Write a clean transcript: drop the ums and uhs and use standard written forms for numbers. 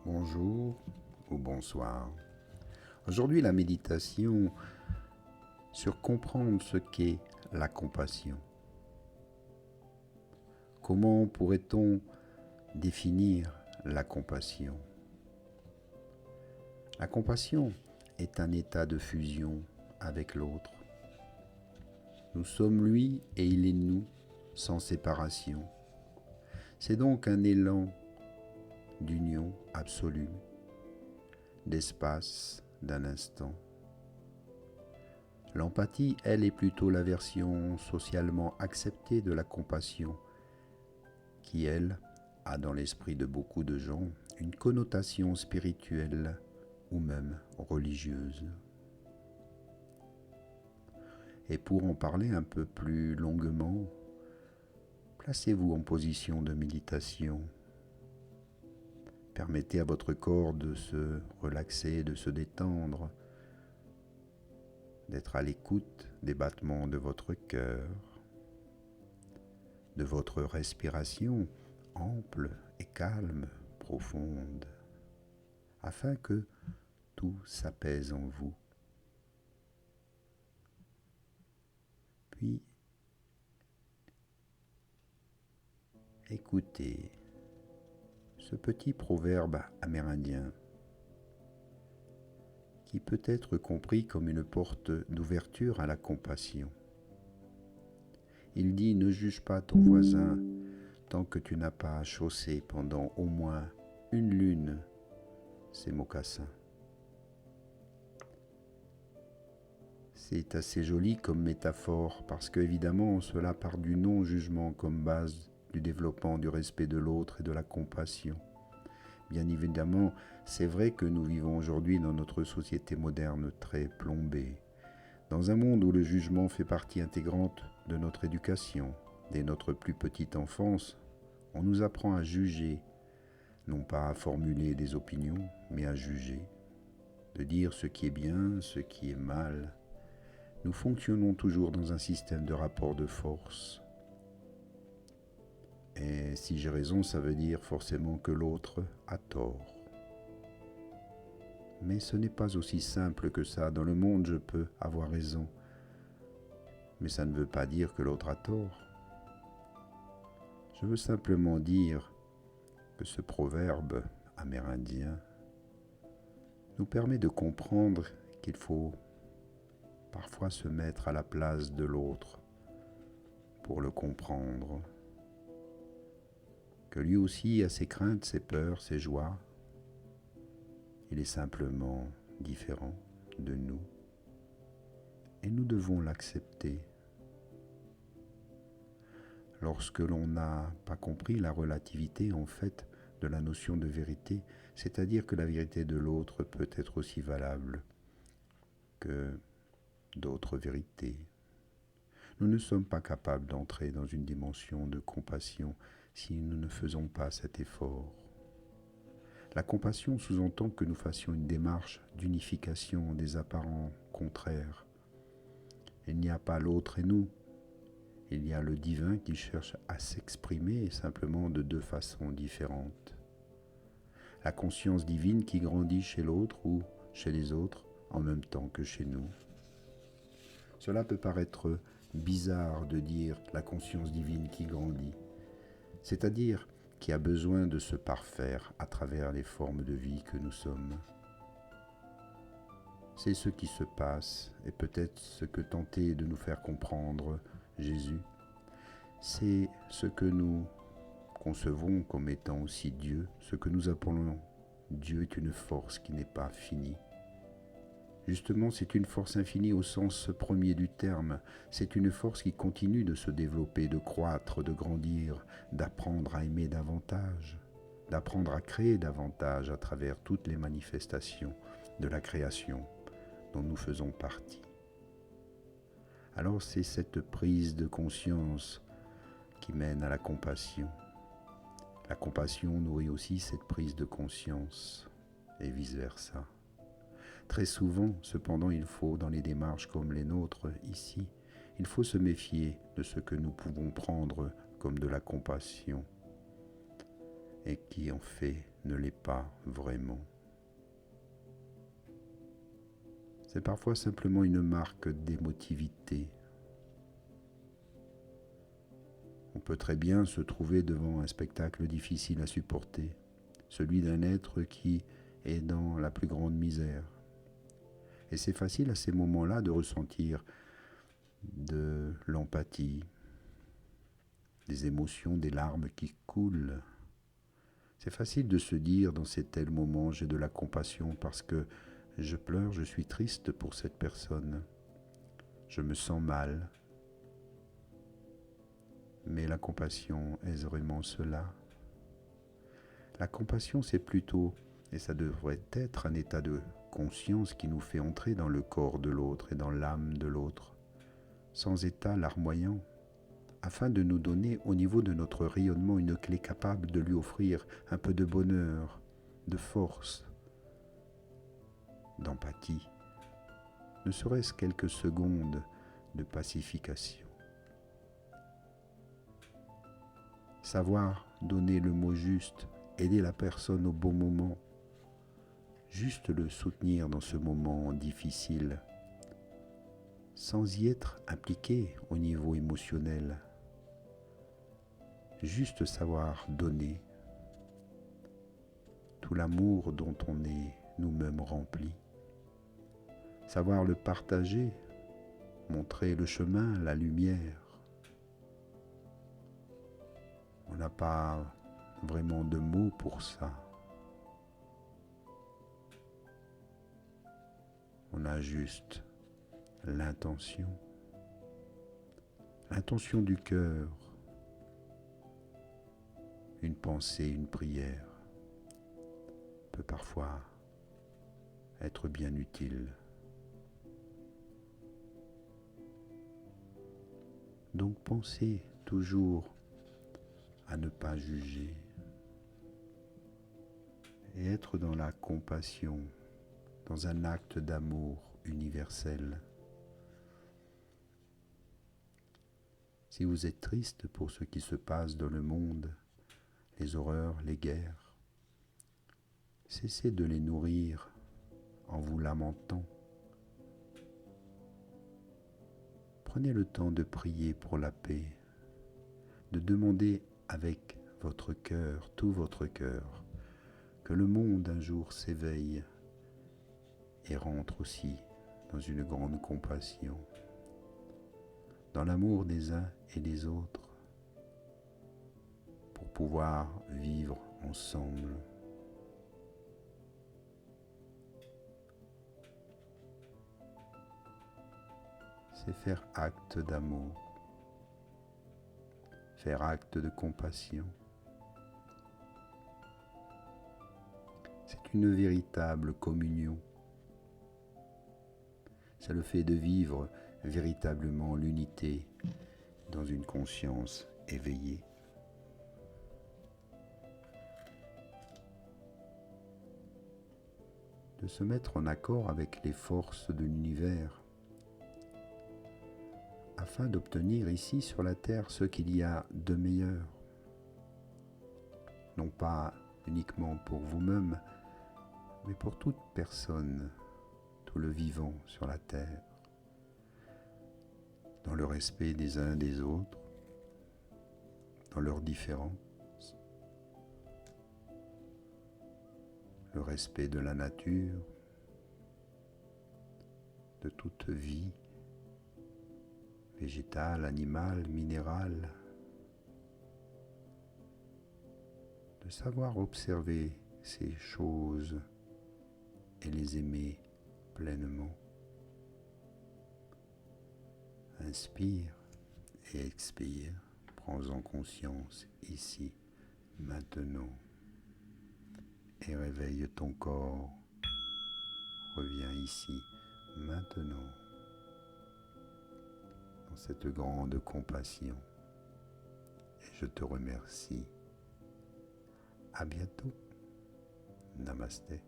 Bonjour ou bonsoir. Aujourd'hui, la méditation sur comprendre ce qu'est la compassion. Comment pourrait-on définir la compassion? La compassion est un état de fusion avec l'autre. Nous sommes lui et il est nous, sans séparation. C'est donc un élan d'union absolue, d'espace, d'un instant. L'empathie, elle, est plutôt la version socialement acceptée de la compassion, qui, elle, a dans l'esprit de beaucoup de gens une connotation spirituelle ou même religieuse. Et pour en parler un peu plus longuement, placez-vous en position de méditation. Permettez à votre corps de se relaxer, de se détendre, d'être à l'écoute des battements de votre cœur, de votre respiration ample et calme, profonde, afin que tout s'apaise en vous. Puis, écoutez ce petit proverbe amérindien qui peut être compris comme une porte d'ouverture à la compassion. Il dit « Ne juge pas ton voisin tant que tu n'as pas chaussé pendant au moins une lune ses mocassins. » C'est assez joli comme métaphore parce qu'évidemment cela part du non-jugement comme base du développement du respect de l'autre et de la compassion. Bien évidemment, c'est vrai que nous vivons aujourd'hui dans notre société moderne très plombée, dans un monde où le jugement fait partie intégrante de notre éducation. Dès notre plus petite enfance, on nous apprend à juger, non pas à formuler des opinions, mais à juger, de dire ce qui est bien, ce qui est mal. Nous fonctionnons toujours dans un système de rapport de force. Et si j'ai raison, ça veut dire forcément que l'autre a tort. Mais ce n'est pas aussi simple que ça. Dans le monde, je peux avoir raison. Mais ça ne veut pas dire que l'autre a tort. Je veux simplement dire que ce proverbe amérindien nous permet de comprendre qu'il faut parfois se mettre à la place de l'autre pour le comprendre. Que lui aussi a ses craintes, ses peurs, ses joies. Il est simplement différent de nous. Et nous devons l'accepter. Lorsque l'on n'a pas compris la relativité en fait de la notion de vérité, c'est-à-dire que la vérité de l'autre peut être aussi valable que d'autres vérités. Nous ne sommes pas capables d'entrer dans une dimension de compassion si nous ne faisons pas cet effort. La compassion sous-entend que nous fassions une démarche d'unification des apparents contraires. Il n'y a pas l'autre et nous. Il y a le divin qui cherche à s'exprimer simplement de deux façons différentes. La conscience divine qui grandit chez l'autre ou chez les autres en même temps que chez nous. Cela peut paraître bizarre de dire la conscience divine qui grandit, c'est-à-dire qui a besoin de se parfaire à travers les formes de vie que nous sommes. C'est ce qui se passe et peut-être ce que tentait de nous faire comprendre Jésus. C'est ce que nous concevons comme étant aussi Dieu, ce que nous appelons Dieu est une force qui n'est pas finie. Justement, c'est une force infinie au sens premier du terme. C'est une force qui continue de se développer, de croître, de grandir, d'apprendre à aimer davantage, d'apprendre à créer davantage à travers toutes les manifestations de la création dont nous faisons partie. Alors c'est cette prise de conscience qui mène à la compassion. La compassion nourrit aussi cette prise de conscience et vice-versa. Très souvent, cependant, il faut, dans les démarches comme les nôtres ici, il faut se méfier de ce que nous pouvons prendre comme de la compassion. et qui en fait ne l'est pas vraiment. C'est parfois simplement une marque d'émotivité. On peut très bien se trouver devant un spectacle difficile à supporter, celui d'un être qui est dans la plus grande misère. Et c'est facile à ces moments-là de ressentir de l'empathie, des émotions, des larmes qui coulent. C'est facile de se dire dans ces tels moments, j'ai de la compassion parce que je pleure, je suis triste pour cette personne. Je me sens mal. Mais la compassion, est-ce vraiment cela? La compassion, c'est plutôt, et ça devrait être un état de conscience qui nous fait entrer dans le corps de l'autre et dans l'âme de l'autre, sans état larmoyant, afin de nous donner au niveau de notre rayonnement une clé capable de lui offrir un peu de bonheur, de force, d'empathie, ne serait-ce quelques secondes de pacification. Savoir donner le mot juste, aider la personne au bon moment, juste le soutenir dans ce moment difficile, sans y être impliqué au niveau émotionnel. Juste savoir donner tout l'amour dont on est nous-mêmes remplis. Savoir le partager, montrer le chemin, la lumière. On n'a pas vraiment de mots pour ça. On a juste l'intention du cœur, une pensée, une prière peut parfois être bien utile. Donc pensez toujours à ne pas juger et être dans la compassion, dans un acte d'amour universel. Si vous êtes triste pour ce qui se passe dans le monde, les horreurs, les guerres, cessez de les nourrir en vous lamentant. Prenez le temps de prier pour la paix, de demander avec votre cœur, tout votre cœur, que le monde un jour s'éveille et rentre aussi dans une grande compassion, dans l'amour des uns et des autres, pour pouvoir vivre ensemble. C'est faire acte d'amour, faire acte de compassion. C'est une véritable communion. C'est le fait de vivre véritablement l'unité dans une conscience éveillée. De se mettre en accord avec les forces de l'univers afin d'obtenir ici sur la terre ce qu'il y a de meilleur. Non pas uniquement pour vous-même, mais pour toute personne, tout le vivant sur la terre, dans le respect des uns des autres, dans leurs différences, le respect de la nature, de toute vie, végétale, animale, minérale, de savoir observer ces choses et les aimer pleinement. Inspire et expire, prends-en conscience ici, maintenant, et réveille ton corps. Reviens ici, maintenant, dans cette grande compassion. Et je te remercie. À bientôt. Namasté.